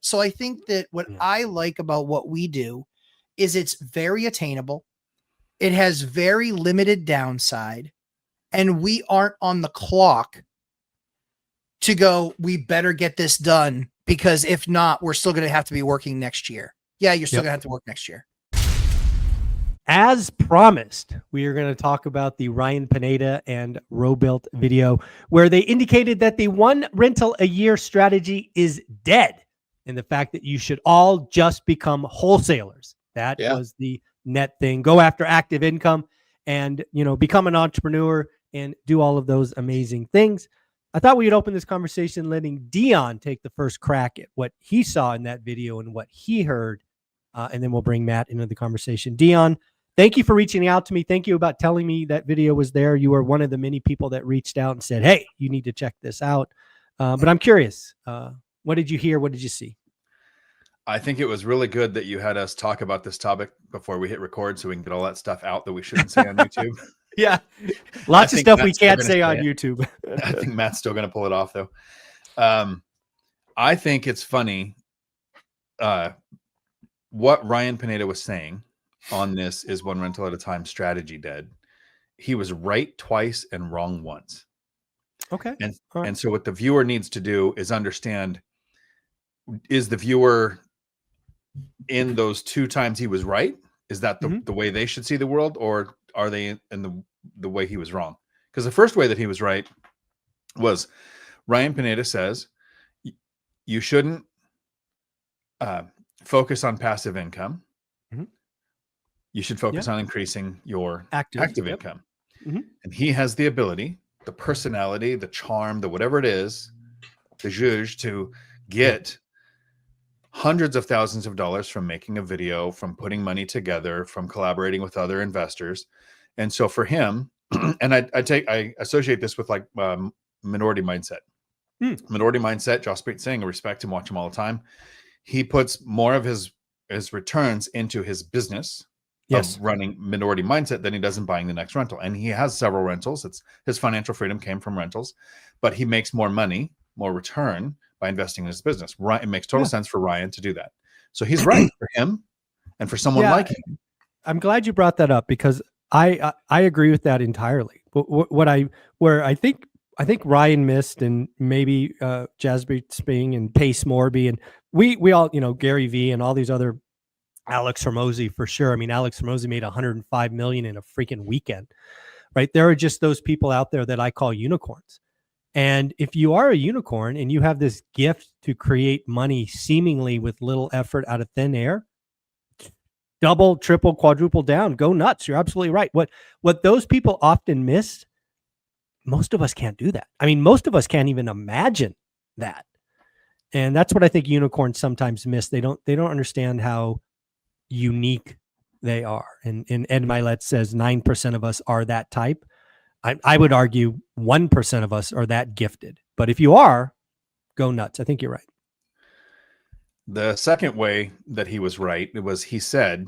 So I think that what I like about what we do is it's very attainable. It has very limited downside, and we aren't on the clock to go, we better get this done, because if not, we're still going to have to be working next year. Yeah, you're still going to have to work next year. As promised, we are going to talk about the Ryan Pineda and Robuilt video, where they indicated that the one rental a year strategy is dead, and the fact that you should all just become wholesalers. That was the net thing. Go after active income and, become an entrepreneur and do all of those amazing things. I thought we would open this conversation letting Dion take the first crack at what he saw in that video and what he heard. And then we'll bring Matt into the conversation. Dion, thank you for reaching out to me. Thank you about telling me that video was there. You were one of the many people that reached out and said, hey, you need to check this out. But I'm curious, what did you hear? What did you see? I think it was really good that you had us talk about this topic before we hit record so we can get all that stuff out that we shouldn't say on YouTube. Yeah. Lots of stuff we can't say on YouTube. I think Matt's still going to pull it off, though. I think it's funny. What Ryan Pineda was saying on this is one rental at a time strategy dead. He was right twice and wrong once. Okay. And so what the viewer needs to do is understand, is the viewer in those two times he was right? Is that the way they should see the world, or are they in the way he was wrong? Because the first way that he was right was Ryan Pineda says you shouldn't focus on passive income. You should focus on increasing your active income. And he has the ability, the personality, the charm, the whatever it is, the zhuzh, to get hundreds of thousands of dollars from making a video, from putting money together, from collaborating with other investors. And so for him, and I associate this with like minority mindset. Minority mindset, Jaspreet Singh, I respect him, watch him all the time. He puts more of his returns into his business of running minority mindset than he does in buying the next rental. And he has several rentals. His financial freedom came from rentals, but he makes more money, more return by investing in his business. It makes total sense for Ryan to do that. So he's right for him and for someone like him. I'm glad you brought that up, because I agree with that entirely. Where I think Ryan missed, and maybe Jaspreet Singh and Pace Morby, and we all, Gary V and all these other, Alex Hormozy for sure. I mean, Alex Hormozy made $105 million in a freaking weekend, right? There are just those people out there that I call unicorns. And if you are a unicorn and you have this gift to create money seemingly with little effort out of thin air, double, triple, quadruple down, go nuts. You're absolutely right. What those people often miss, most of us can't do that. I mean, most of us can't even imagine that. And that's what I think unicorns sometimes miss. They don't understand how unique they are. And Ed Milet says 9% of us are that type. I would argue 1% of us are that gifted. But if you are, go nuts. I think you're right. The second way that he was right, he said,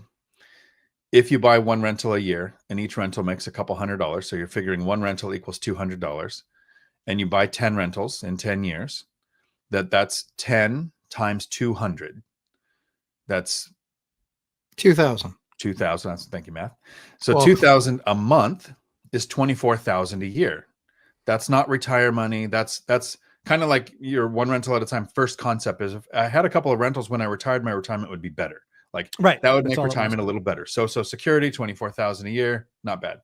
if you buy one rental a year and each rental makes a couple $100, so you're figuring one rental equals $200, and you buy 10 rentals in 10 years, that's 10 times 200. That's 2,000. 2,000. Thank you, math. So 2,000 a month is 24,000 a year. That's not retire money. That's kind of like your one rental at a time. First concept is, if I had a couple of rentals when I retired, my retirement would be better. Like that would make retirement a little better. Social Security, 24,000 a year, not bad.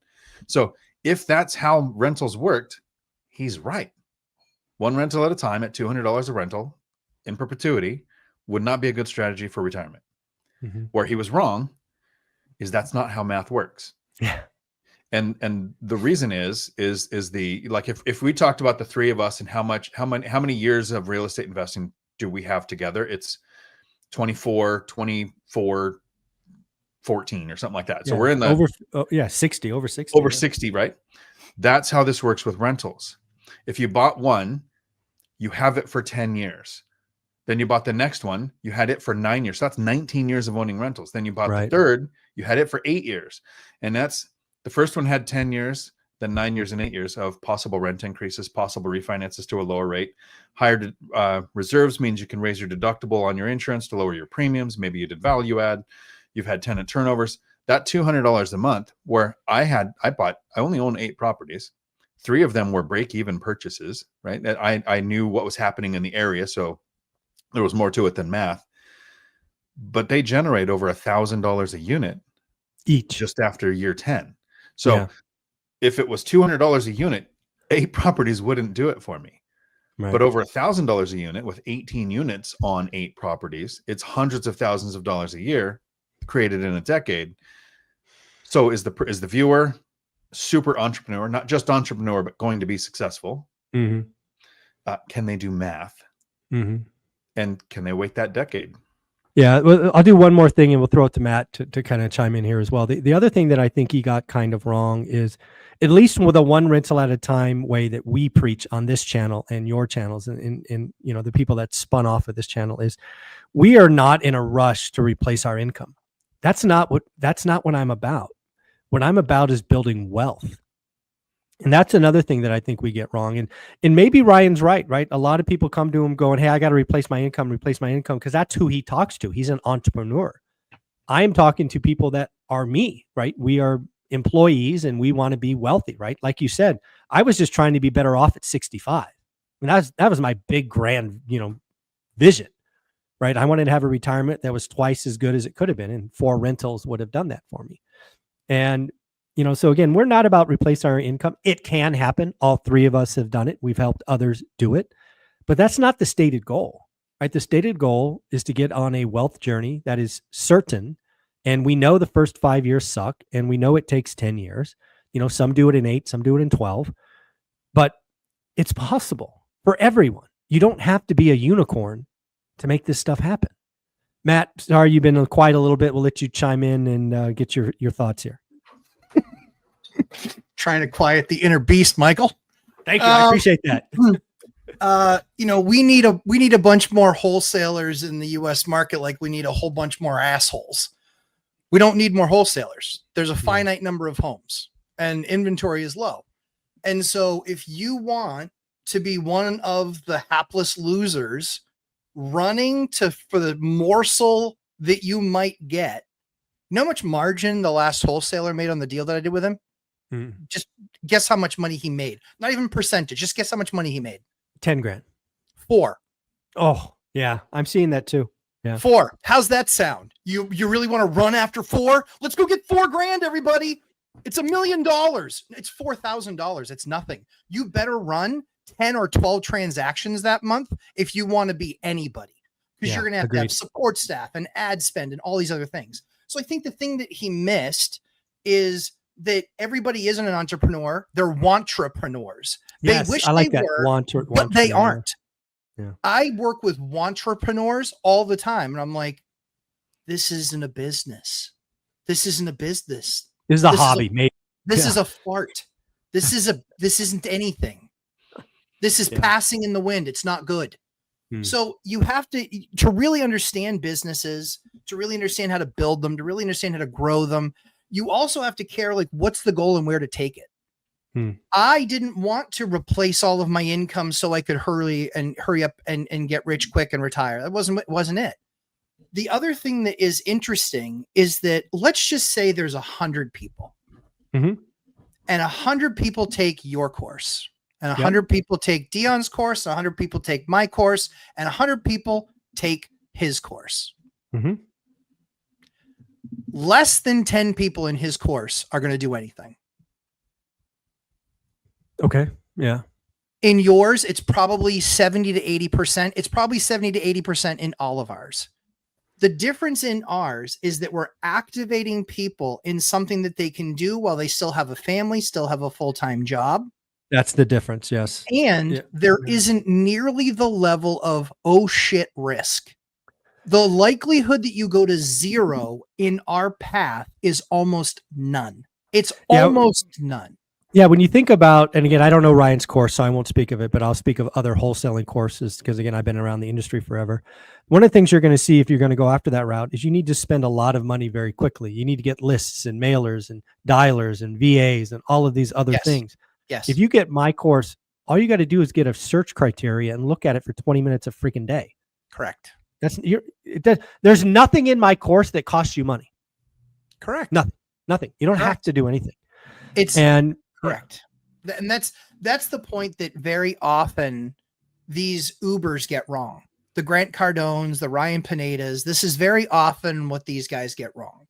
So if that's how rentals worked, he's right. One rental at a time at $200 a rental in perpetuity would not be a good strategy for retirement. Where he was wrong is that's not how math works. Yeah. And the reason is the, like, if we talked about the three of us and how many years of real estate investing do we have together? It's 24, 14 or something like that. So we're in the over 60, right? That's how this works with rentals. If you bought one, you have it for 10 years. Then you bought the next one, you had it for 9 years. So that's 19 years of owning rentals. Then you bought the third, you had it for 8 years. And that's, the first one had 10 years. than 9 years and 8 years of possible rent increases, possible refinances to a lower rate. Higher reserves means you can raise your deductible on your insurance to lower your premiums. Maybe you did value add. You've had tenant turnovers. That $200 a month, where I only own 8 properties. 3 of them were break-even purchases, right? I knew what was happening in the area, so there was more to it than math. But they generate over $1,000 a unit each just after year 10. So if it was $200 a unit, 8 properties wouldn't do it for me. Right. But over $1,000 a unit with 18 units on 8 properties, it's hundreds of thousands of dollars a year created in a decade. So is the viewer super entrepreneur, not just entrepreneur, but going to be successful? Mm-hmm. Can they do math? Mm-hmm. And can they wait that decade? Yeah, well, I'll do one more thing and we'll throw it to Matt to kind of chime in here as well. The other thing that I think he got kind of wrong is, at least with a one rental at a time way that we preach on this channel and your channels and you know, the people that spun off of this channel, is we are not in a rush to replace our income. That's not what I'm about. What I'm about is building wealth. And that's another thing that I think we get wrong. And maybe Ryan's right? A lot of people come to him going, hey, I got to replace my income, because that's who he talks to. He's an entrepreneur. I am talking to people that are me, right? We are employees and we want to be wealthy, right? Like you said, I was just trying to be better off at 65. And that was my big grand, vision, right? I wanted to have a retirement that was twice as good as it could have been, and 4 rentals would have done that for me. And so again, we're not about replacing our income. It can happen. All 3 of us have done it. We've helped others do it, but that's not the stated goal, right? The stated goal is to get on a wealth journey that is certain. And we know the first 5 years suck, and we know it takes 10 years. Some do it in 8, some do it in 12, but it's possible for everyone. You don't have to be a unicorn to make this stuff happen. Matt, sorry, you've been quiet a little bit. We'll let you chime in and get your thoughts here. Trying to quiet the inner beast, Michael. Thank you. I appreciate that. We need a bunch more wholesalers in the U.S. market, like we need a whole bunch more assholes. We don't need more wholesalers. There's a finite number of homes, and inventory is low. And so if you want to be one of the hapless losers running for the morsel that you might get, you know how much margin the last wholesaler made on the deal that I did with him? Just guess how much money he made. Not even percentage. Just guess how much money he made. 10 grand. 4. Oh, yeah. I'm seeing that too. Yeah. 4. How's that sound? You really want to run after 4? Let's go get 4 grand, everybody. It's $1 million. It's $4,000. It's nothing. You better run 10 or 12 transactions that month if you want to be anybody, because you're going to have support staff and ad spend and all these other things. So I think the thing that he missed is that everybody isn't an entrepreneur. They're wantrepreneurs. Yes, they wish I like they that. were, but they aren't. Yeah. I work with wantrepreneurs all the time, and I'm like, this isn't a business. This isn't a business. This is a hobby, mate. This is a fart. This isn't anything. This is passing in the wind. It's not good. So you have to really understand businesses, to really understand how to build them, to really understand how to grow them. You also have to care, like, what's the goal and where to take it. I didn't want to replace all of my income so I could hurry up and get rich quick and retire. That wasn't it. The other thing that is interesting is that, let's just say there's 100 people, and 100 people take your course, and 100 people take Dion's course, and 100 people take my course, and 100 people take his course. Less than 10 people in his course are going to do anything. Okay. Yeah. In yours, it's probably 70 to 80%. It's probably 70 to 80% in all of ours. The difference in ours is that we're activating people in something that they can do while they still have a family, still have a full-time job. That's the difference. Yes. And there isn't nearly the level of, oh shit, risk. The likelihood that you go to 0 in our path is almost none. It's almost none. Yeah, when you think about, and again, I don't know Ryan's course, so I won't speak of it, but I'll speak of other wholesaling courses because, again, I've been around the industry forever. One of the things you're going to see if you're going to go after that route is you need to spend a lot of money very quickly. You need to get lists and mailers and dialers and VAs and all of these other things. Yes. If you get my course, all you got to do is get a search criteria and look at it for 20 minutes a freaking day. Correct. There's nothing in my course that costs you money. Correct. Nothing. You don't have to do anything. Correct. And that's the point that very often these Ubers get wrong. The Grant Cardones, the Ryan Pinedas, this is very often what these guys get wrong,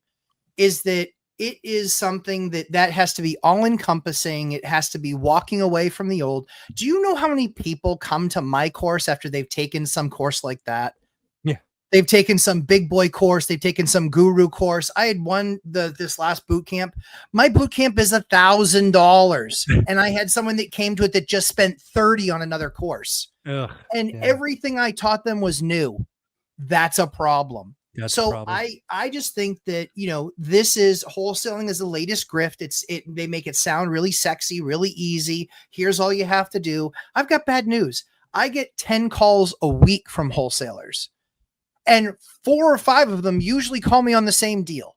is that it is something that has to be all encompassing. It has to be walking away from the old. Do you know how many people come to my course after they've taken some course like that? Yeah. They've taken some big boy course. They've taken some guru course. I had this last boot camp. My boot camp is $1,000. And I had someone that came to it that just spent 30 on another course. Everything I taught them was new. That's a problem. I just think that, this is wholesaling is the latest grift. They make it sound really sexy, really easy. Here's all you have to do. I've got bad news. I get 10 calls a week from wholesalers. And 4 or 5 of them usually call me on the same deal.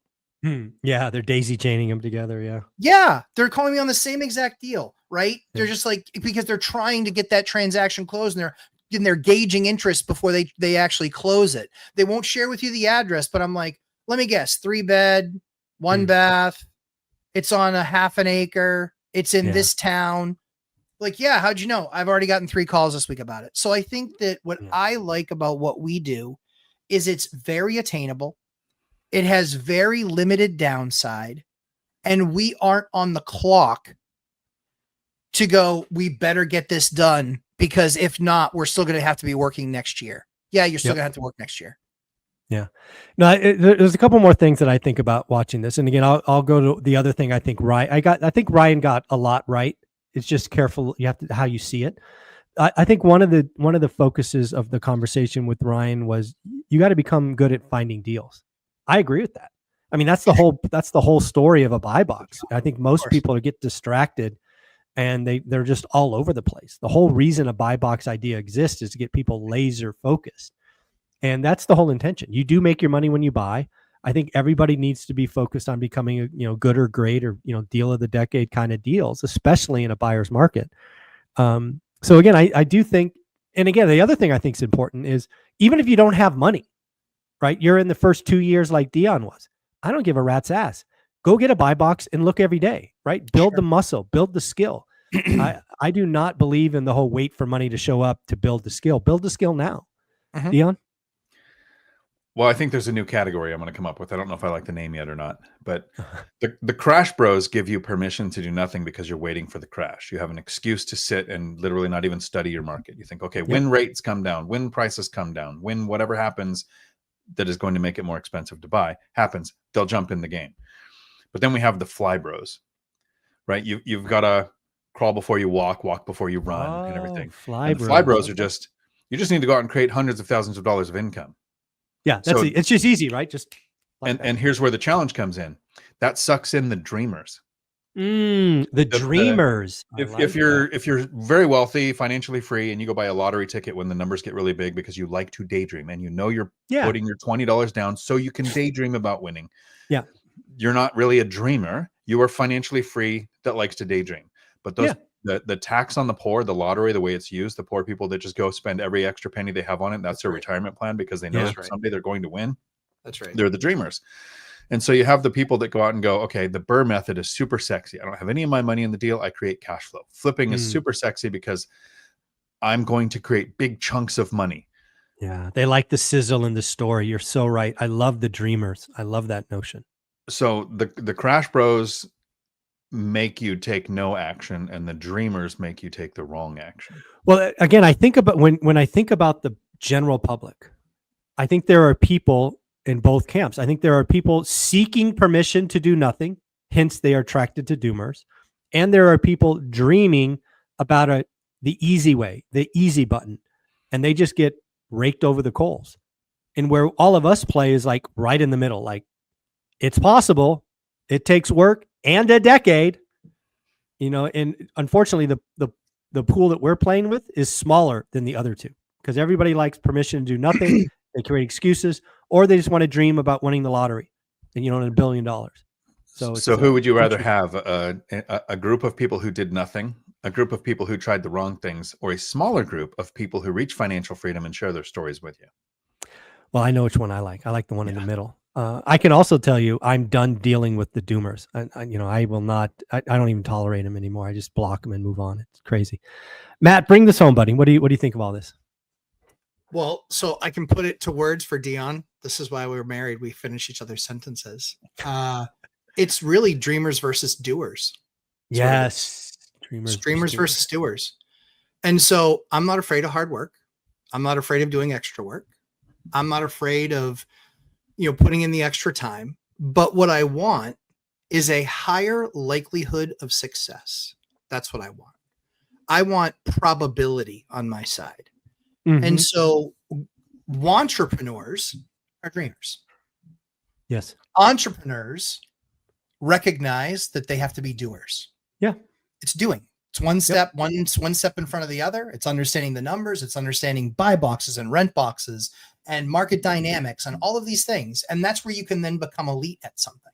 Yeah, they're daisy chaining them together. Yeah. Yeah, they're calling me on the same exact deal, right? Yeah. They're just like, because they're trying to get that transaction closed and they're gauging interest before they actually close it. They won't share with you the address, but I'm like, let me guess, 3-bed, 1 bath. It's on a half an acre. It's in this town. Like, yeah, how'd you know? I've already gotten 3 calls this week about it. So I think that what I like about what we do is it's very attainable. It has very limited downside, and we aren't on the clock to go, we better get this done, because if not, we're still going to have to be working next year. Yeah, you're still going to have to work next year. Yeah. No, there's a couple more things that I think about watching this. And again, I'll go to the other thing. I think Ryan got a lot right. It's just careful. You have to, how you see it. I think one of the focuses of the conversation with Ryan was you got to become good at finding deals. I agree with that. I mean, that's the whole story of a buy box. I think most people get distracted and they're just all over the place. The whole reason a buy box idea exists is to get people laser focused. And that's the whole intention. You do make your money when you buy. I think everybody needs to be focused on becoming good or great or deal of the decade kind of deals, especially in a buyer's market. So again, I do think, and again, the other thing I think is important is even if you don't have money, right? You're in the first 2 years like Dion was. I don't give a rat's ass. Go get a buy box and look every day, right? Build the muscle, build the skill. I do not believe in the whole wait for money to show up to build the skill. Build the skill now. Dion? Well, I think there's a new category I'm going to come up with. I don't know if I like the name yet or not, but the crash bros give you permission to do nothing because you're waiting for the crash. You have an excuse to sit and literally not even study your market. You think, okay, when rates come down, when prices come down, when whatever happens that is going to make it more expensive to buy happens, they'll jump in the game. But then we have the fly bros, right? You've got to crawl before you walk before you run, and everything. Fly bros are just, you just need to go out and create hundreds of thousands of dollars of income. Yeah, it's just easy, right? Just and here's where the challenge comes in. That sucks in the dreamers. The dreamers. If you're very wealthy, financially free, and you go buy a lottery ticket when the numbers get really big because you like to daydream and you're putting your $20 down so you can daydream about winning. Yeah, you're not really a dreamer. You are financially free that likes to daydream. But those the tax on the poor, the lottery, the way it's used, the poor people that just go spend every extra penny they have on it, that's their retirement plan because they know someday they're going to win. That's right. They're the dreamers. And so you have the people that go out and go, okay, the Burr method is super sexy. I don't have any of my money in the deal. I create cash flow. Flipping is super sexy because I'm going to create big chunks of money. Yeah, they like the sizzle in the story. You're so right. I love the dreamers. I love that notion. So the crash bros make you take no action, and the dreamers make you take the wrong action. Well, again, I think about when I think about the general public, I think there are people in both camps. I think there are people seeking permission to do nothing, hence they are attracted to doomers, and there are people dreaming about the easy way, the easy button, and they just get raked over the coals. And where all of us play is like right in the middle, like it's possible, it takes work and a decade. And unfortunately the pool that we're playing with is smaller than the other two because everybody likes permission to do nothing. They create excuses, or they just want to dream about winning the lottery and, and $1 billion. So who would you rather have, a group of people who did nothing, a group of people who tried the wrong things, or a smaller group of people who reach financial freedom and share their stories with you? Well, I know which one I like. I like the one in the middle. I can also tell you I'm done dealing with the doomers. I will not, I don't even tolerate them anymore. I just block them and move on. It's crazy. Matt, bring this home, buddy. What do you think of all this? Well, so I can put it to words for Dion. This is why we were married. We finish each other's sentences. It's really dreamers versus doers. Yes. Dreamers versus doers. And so I'm not afraid of hard work. I'm not afraid of doing extra work. I'm not afraid of, putting in the extra time. But what I want is a higher likelihood of success. That's what I want. I want probability on my side. Mm-hmm. And so entrepreneurs are dreamers. Yes. Entrepreneurs recognize that they have to be doers. Yeah. It's doing. It's one step, one step in front of the other. It's understanding the numbers. It's understanding buy boxes and rent boxes and market dynamics and all of these things. And that's where you can then become elite at something.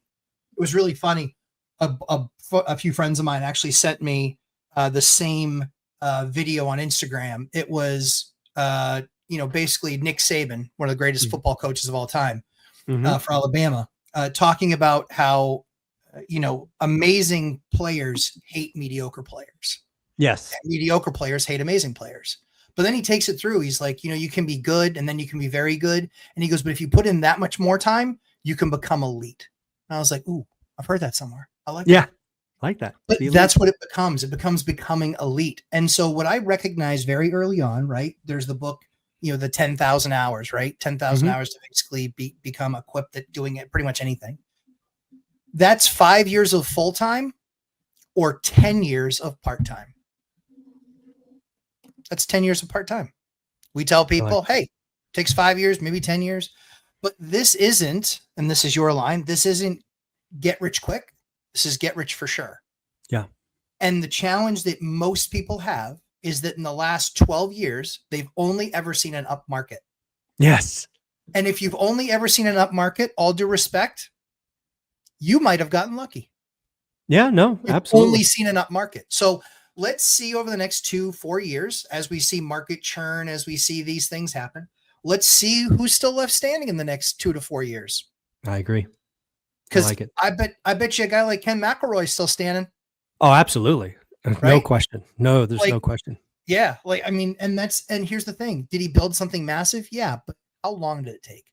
It was really funny. A few friends of mine actually sent me the same video on Instagram. It was, basically Nick Saban, one of the greatest football coaches of all time, for Alabama, talking about how, amazing players hate mediocre players. Yes. And mediocre players hate amazing players. But then he takes it through. He's like, you can be good and then you can be very good. And he goes, but if you put in that much more time, you can become elite. And I was like, ooh, I've heard that somewhere. I like that. I like that. But that's what it becomes. It becomes becoming elite. And so what I recognized very early on, right, there's the book, the 10,000 hours, right? 10,000 hours to basically become equipped at doing it, pretty much anything. That's 5 years of full-time or 10 years of part-time. That's 10 years of part-time. We tell people, hey, it takes 5 years, maybe 10 years. But this isn't, and this is your line, this isn't get rich quick. This is get rich for sure. Yeah. And the challenge that most people have is that in the last 12 years, they've only ever seen an up market. Yes. And if you've only ever seen an up market, all due respect, you might have gotten lucky. Yeah, no, You've absolutely. Only seen an up market. So let's see over the next 2-4 years, as we see market churn, as we see these things happen, let's see who's still left standing in the next 2 to 4 years. I agree. Because I bet you a guy like Ken McElroy is still standing. Oh, absolutely. Right? No question. No, there's no question. Yeah. And here's the thing. Did he build something massive? Yeah. But how long did it take?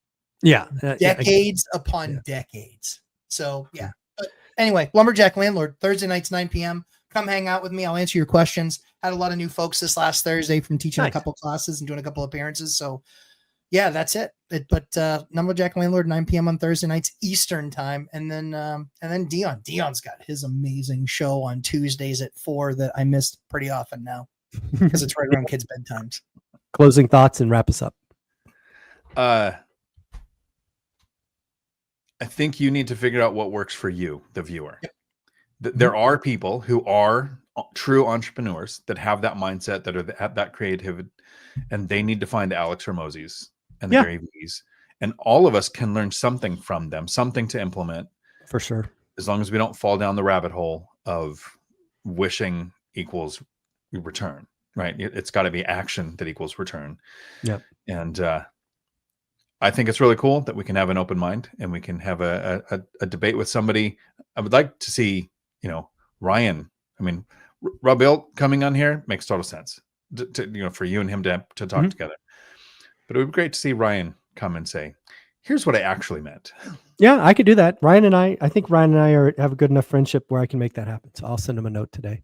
Yeah. Decades upon decades. So yeah. But anyway, Lumberjack Landlord, Thursday nights, 9 p.m. Come hang out with me. I'll answer your questions. Had a lot of new folks this last Thursday from teaching a couple classes and doing a couple appearances. So yeah, that's it. But Lumberjack Landlord, 9 p.m. on Thursday nights Eastern time. And then Dion's got his amazing show on Tuesdays at 4 that I missed pretty often now because it's right around kids' bedtimes. Closing thoughts and wrap us up. I think you need to figure out what works for you, the viewer. Yep. There are people who are true entrepreneurs that have that mindset, that have that creativity, and they need to find Alex Hormozzi's and the Gary V's. And all of us can learn something from them, something to implement. For sure. As long as we don't fall down the rabbit hole of wishing equals return, right? It's got to be action that equals return. Yep. And I think it's really cool that we can have an open mind and we can have a debate with somebody. I would like to see, Ryan. I mean, Rabil coming on here makes total sense to for you and him to talk together. But it would be great to see Ryan come and say, here's what I actually meant. Yeah, I could do that. I think Ryan and I have a good enough friendship where I can make that happen. So I'll send him a note today.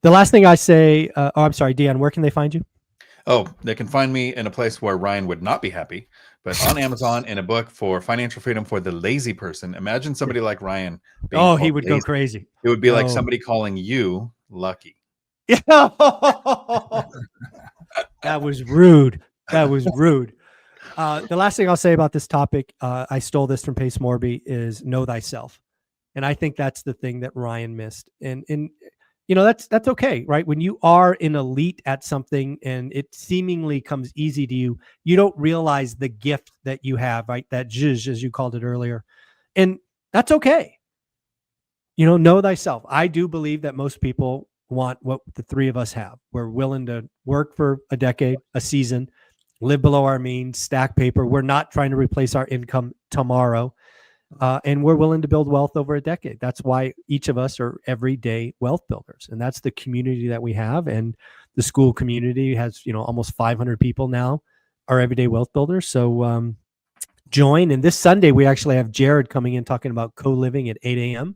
The last thing I say, I'm sorry, Dion, where can they find you? Oh, they can find me in a place where Ryan would not be happy, but on Amazon in a book for financial freedom for the lazy person. Imagine somebody like Ryan. He would go crazy. It would be like somebody calling you lucky. That was rude. That was rude. The last thing I'll say about this topic, I stole this from Pace Morby, is know thyself. And I think that's the thing that Ryan missed. And that's okay, right? When you are an elite at something and it seemingly comes easy to you, you don't realize the gift that you have, right? That zhuzh, as you called it earlier. And that's okay. Know thyself. I do believe that most people want what the three of us have. We're willing to work for a decade, a season, live below our means, stack paper. We're not trying to replace our income tomorrow. And we're willing to build wealth over a decade. That's why each of us are everyday wealth builders. And that's the community that we have. And the school community has, almost 500 people now are everyday wealth builders. So join. And this Sunday, we actually have Jared coming in talking about co-living at 8 a.m.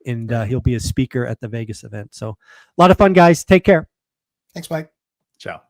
And he'll be a speaker at the Vegas event. So a lot of fun, guys. Take care. Thanks, Mike. Ciao.